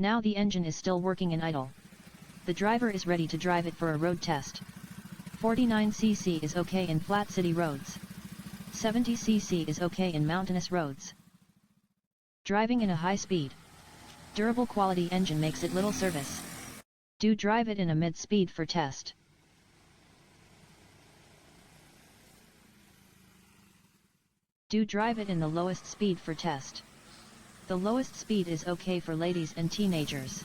Now the engine is still working in idle. The driver is ready to drive it for a road test. 49cc is okay in flat city roads. 70cc is okay in mountainous roads. Driving in a high speed. Durable quality engine makes it little service. Do drive it in a mid-speed for test. Do drive it in the lowest speed for test. The lowest speed is okay for ladies and teenagers.